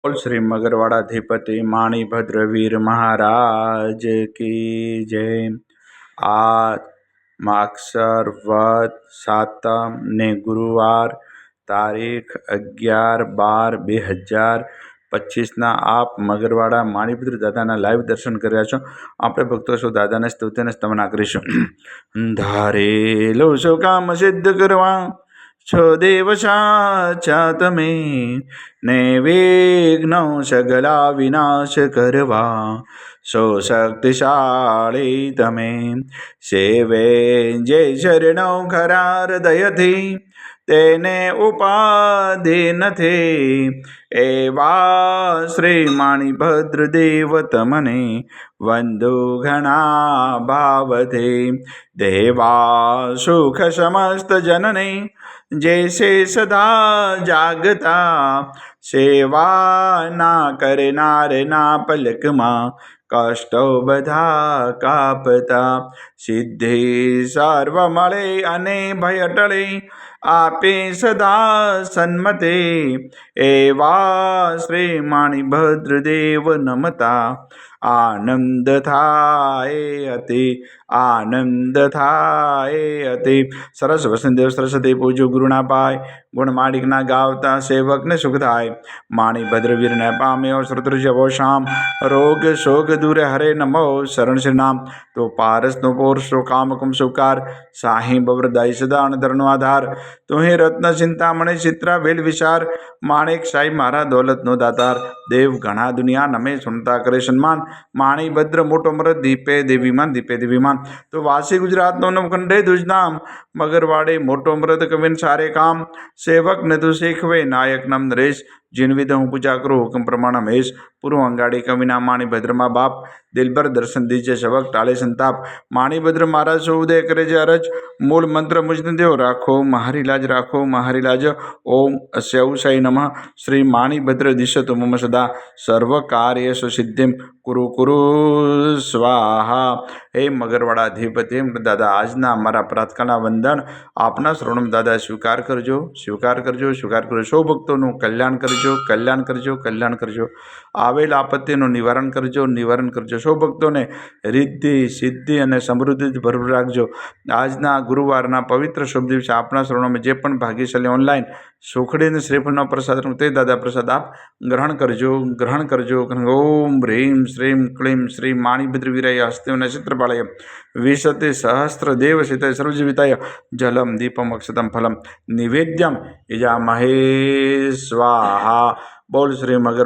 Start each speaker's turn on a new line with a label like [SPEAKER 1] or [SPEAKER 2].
[SPEAKER 1] बोल श्री मगरवाड़ाधिपति माणिभद्रवीर महाराज की जय। आज मागसर વદ સાતમ ને ગુરુવાર તારીખ 11/12/2025ના આપ મગરવાડા માણીભદ્ર દાદાના લાઈવ દર્શન કર્યા છો। આપણે ભક્તો છો દાદાને સ્તુતિ અને સ્તવના કરીશું। ધારેલો છો કામ સિદ્ધ કરવા છો દેવ સાચા તમે, ને વિઘ્નો સગલા વિનાશ કરવા સો શક્તિશાળી તમે। સેવે જે શરણો ખરા હૃદયથી તેને ઉપાધિ નથી, એવા શ્રી માણીભદ્ર દેવ તમને વંદુ ઘણા ભાવથી। દેવા સુખ સમસ્ત જનને જૈસે સદા જાગતા, સેવા ના કરનારના પલકમાં કષ્ટો બધા કાપતા। સિદ્ધિ સર્વ મળે અને ભય ટળે આપે સદા સન્મતે, એવા શ્રી માણીભદ્ર દેવ નમતા આનંદ થાય અતિ, આનંદ થાય અતિ। સરસ વસંતદેવ સરસ્વતી પૂજો ગુરુના પાય, ગુણ માડિકના ગાવતા સેવકને સુખ થાય। માણીભદ્ર વીરને પામ્યો શ્રુતૃજવો શામ, રોગ શોક દૂર હરે નમો શરણ શ્રી નામ। તો પારસનો પોરસો કામ કુમ સુકાર, સાહી બવરદાઈ સદા અણધરનો આધાર। તુહે રત્ન ચિંતામણી ચિત્રા વેલ વિચાર, માણેક સાઈ મારા દોલતનો દાતાર। દેવ ઘણા દુનિયા નમે સુનતા કરે સન્માન, માણીભદ્ર મોટો મરદ દીપે દેવીમાન દીપે દેવીમાન। તો વાસી ગુજરાતનો નવખંડે દુજનામ, મગરવાડે મોટો મરદ કવિન સારે કામ। સેવક ને તું શીખવે નાયક નામ નરેશ, જીન વિધ હું પૂજા કરું હુકમ પ્રમાણ હમેશ। પૂર્વ અંગાડી કવિના માણીભદ્રમાં બાપ, દિલબર દર્શન દીજે સવક ટાળે સંતાપ। માણીભદ્ર મારા સૌ ઉદય કરે છે અરજ, મૂળ મંત્ર મુજને દેવ રાખો મારી લાજ, રાખો મારી લાજ। ઓમ અસ્યાઉસાઈ નમઃ। શ્રી માણીભદ્ર દિશતુ મમ સદા, સર્વ કાર્યેષુ સિદ્ધિમ કુરુ કુરુ સ્વાહા। હે મગરવાડા અધિપતિ દાદા, આજના અમારા પ્રાતકાળના વંદન આપના શ્રવણમ દાદા સ્વીકાર કરજો, સ્વીકાર કરજો, સ્વીકાર કરજો। સૌ ભક્તોનું કલ્યાણ કરજો, કલ્યાણ કરજો, કલ્યાણ કરજો। આવેલ આપત્તિનું નિવારણ કરજો, નિવારણ કરજો। સૌ ભક્તોને રિદ્ધિ સિદ્ધિ અને સમૃદ્ધિ ભરપૂર રાખજો। આજના ગુરુવારના પવિત્ર શુભ દિવસે આપના શ્રવણમાં જે પણ ભાગ્યશાળી ઓનલાઈન સુખડી અને શ્રીફળનો પ્રસાદ તે દાદા પ્રસાદ આપ ગ્રહણ કરજો, ગ્રહણ કરજો। ઓમ હ્રીમ શ્રીમ ક્લીમ શ્રી માણીભદ્ર વીરાય હસ્તે નક્ષત્રપાળય વિશતે સહસ્ત્ર દેવ સિતાય સર્વજીવિતાય જલમ દીપમ અક્ષતમ ફલમ નિવેદ્યમ યજામહે સ્વાહા। બોલ શ્રી મગર